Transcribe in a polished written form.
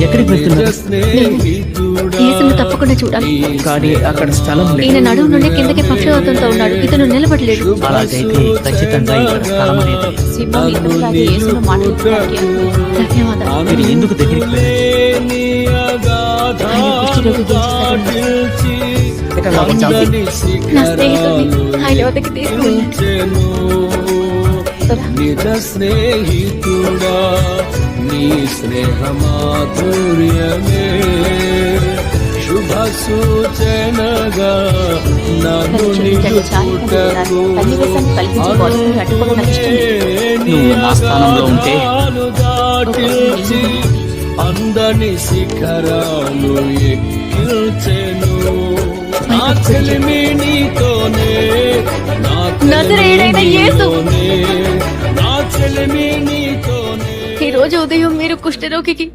ఎక్కడికి వెళ్తున్నారు? యేసును తప్పకుండా చూడాలి. కానీ అక్కడ స్థలం ఈయన లేదు. నడుము నుండి కిందకి పక్షవాతంతో ఉన్నాడు. ఇతను నిలబడలేడు. అలాగైతే ఖచ్చితంగా ఇక్కడ స్థలం అనేది. సింహం ఇతరులాగే యేసును మాట్లాడడానికి అనుకుంది. ధన్యవాదాలు. మీరు ఎందుకు దగ్గరికి వెళ్ళారు? ఆయన కుష్ఠరోగి గెలిచేశాడు. నా స్నేహితుడిని ఆయన వద్దకు తీసుకువెళ్ళాను. నిజ స్నేహితుడా నీ స్నేహమాధుర్యమే శుభ సూచనగా నన్ను నిలుపుటకు నువ్వు నా స్థానంలో ఉంటే దాటిల్చి అందని శిఖరాలు ఎక్కిల్చెను నా చెలిమి నీతోనే నజరేయుడైన యేసు, నా చెలిమి నీతోనే. ఈ రోజు ఉదయం మీరు కుష్ఠరోగికి